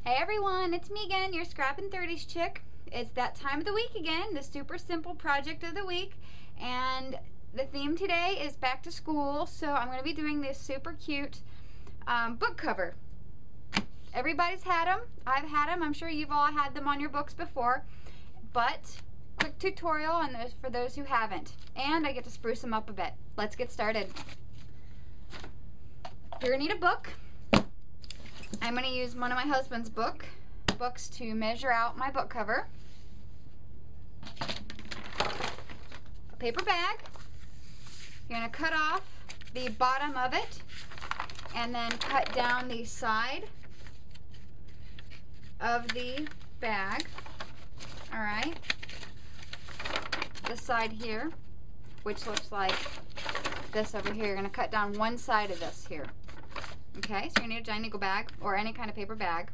Hey everyone, it's me again, your Scrappin' 30s chick. It's that time of the week again, the super simple project of the week, and the theme today is back to school, so I'm going to be doing this super cute book cover. Everybody's had them, I've had them, I'm sure you've all had them on your books before, but quick tutorial on those for those who haven't, and I get to spruce them up a bit. Let's get started. You're going to need a book. I'm going to use one of my husband's books to measure out my book cover. A paper bag. You're going to cut off the bottom of it and then cut down the side of the bag. Alright. The side here, which looks like this over here. You're going to cut down one side of this here. Okay, so you're going to need a giant nickel bag or any kind of paper bag.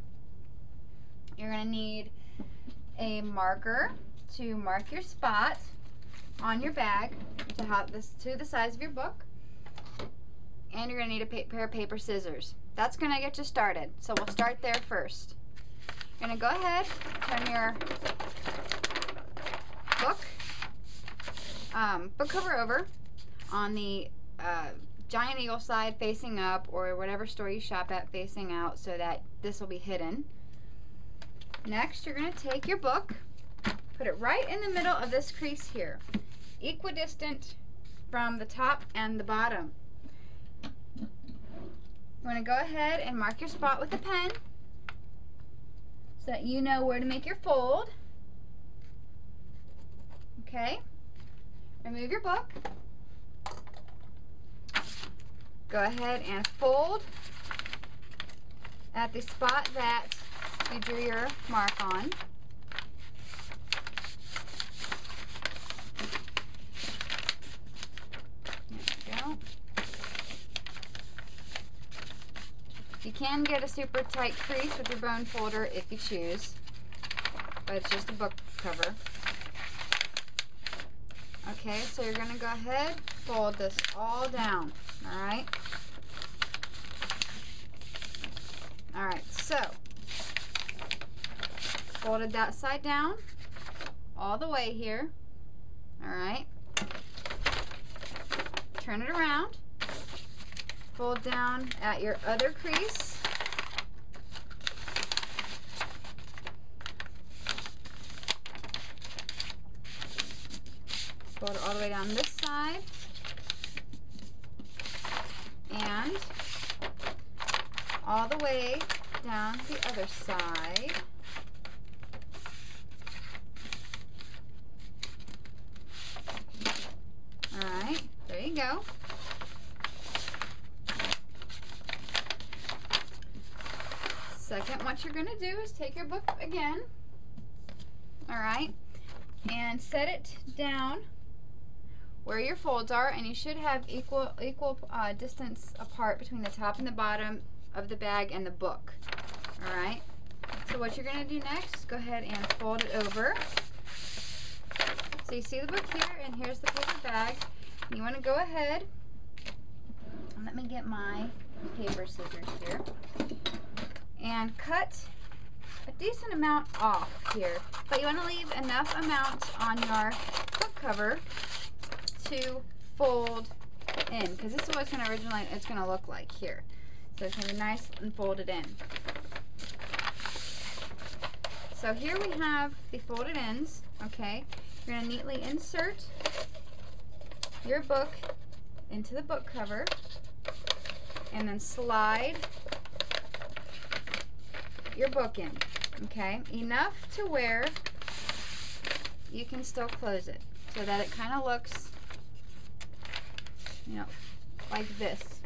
You're going to need a marker to mark your spot on your bag to have this to the size of your book. And you're going to need a pair of paper scissors. That's going to get you started. So we'll start there first. You're going to go ahead, turn your book cover over on the Giant Eagle side facing up, or whatever store you shop at facing out, so that this will be hidden. Next, you're going to take your book, put it right in the middle of this crease here, equidistant from the top and the bottom. You want to go ahead and mark your spot with a pen so that you know where to make your fold. Okay, remove your book. Go ahead and fold at the spot that you drew your mark on. There we go. You can get a super tight crease with your bone folder if you choose, but it's just a book cover. Okay, so you're going to go ahead, fold this all down. Alright. Alright, so folded that side down all the way here. Alright. Turn it around. Fold down at your other crease. Fold it all the way down this side. And all the way down the other side. Alright, there you go. Second, what you're going to do is take your book again, alright, and set it down where your folds are, and you should have equal distance apart between the top and the bottom of the bag and the book. Alright, so what you're going to do next, go ahead and fold it over. So you see the book here, and here's the paper bag. You want to go ahead, and let me get my paper scissors here, and cut a decent amount off here. But you want to leave enough amount on your book cover to fold in, because this is what it's going to look like here. So it's going to be nice and folded in. So here we have the folded ends. Okay, you're going to neatly insert your book into the book cover and then slide your book in. Okay, enough to where you can still close it, so that it kind of looks, you know, like this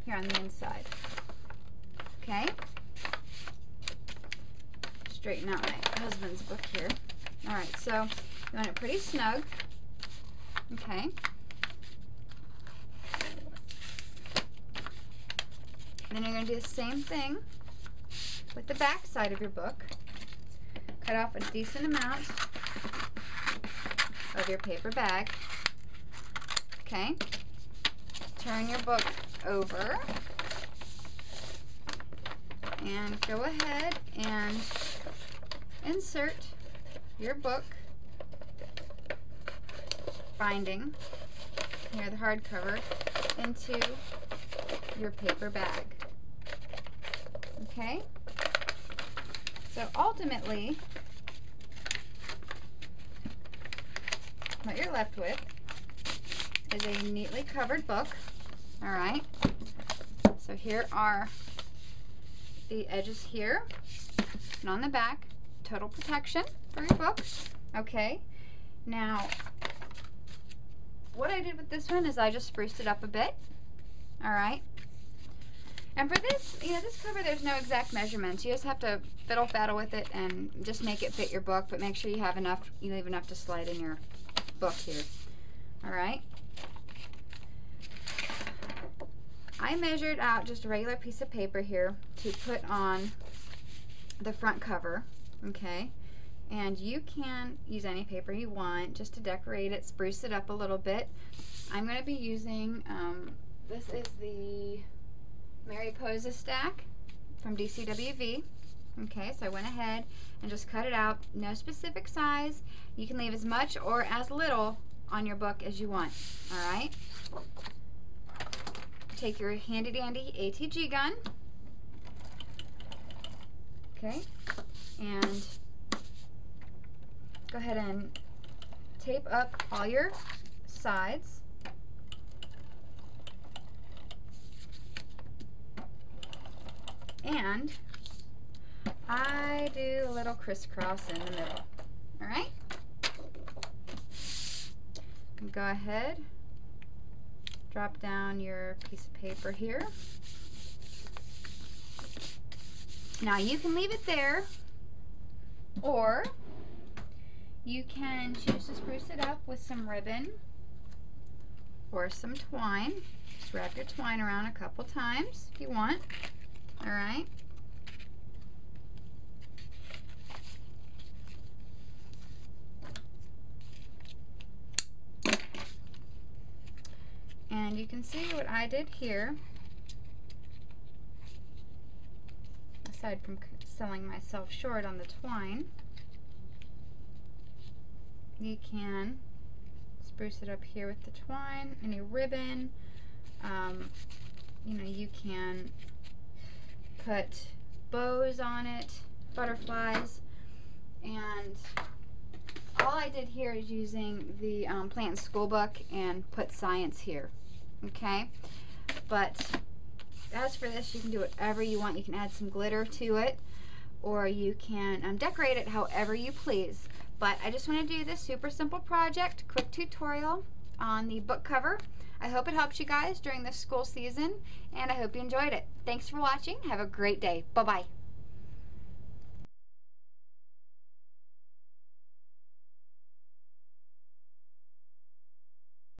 here on the inside. Okay, straighten out my husband's book here. Alright, so you want it pretty snug. Okay, then you're going to do the same thing with the back side of your book. Cut off a decent amount of your paper bag. Okay, turn your book over and go ahead and insert your book binding, here the hardcover, into your paper bag. Okay? So ultimately, what you're left with is a neatly covered book. All right? So here are the edges here, and on the back, total protection for your book. Okay? Now, what I did with this one is I just spruced it up a bit. All right? And for this, this cover, there's no exact measurements. You just have to fiddle-faddle with it and just make it fit your book, but make sure you have enough, you leave enough to slide in your book here. All right? I measured out just a regular piece of paper here to put on the front cover, okay? And you can use any paper you want just to decorate it, spruce it up a little bit. I'm going to be using, this is the Mariposa stack from DCWV. Okay, so I went ahead and just cut it out. No specific size. You can leave as much or as little on your book as you want. All right. Take your handy dandy ATG gun. Okay, and go ahead and tape up all your sides. And I do a little crisscross in the middle. All right? And go ahead, drop down your piece of paper here. Now you can leave it there, or you can choose to spruce it up with some ribbon or some twine. Just wrap your twine around a couple times if you want. All right. And you can see what I did here. Aside from selling myself short on the twine, you can spruce it up here with the twine, any ribbon. You can put bows on it, butterflies, and all I did here is using the Plant School book and put science here, okay? But as for this, you can do whatever you want. You can add some glitter to it, or you can decorate it however you please. But I just want to do this super simple project, quick tutorial on the book cover. I hope it helps you guys during this school season, and I hope you enjoyed it. Thanks for watching. Have a great day. Bye-bye.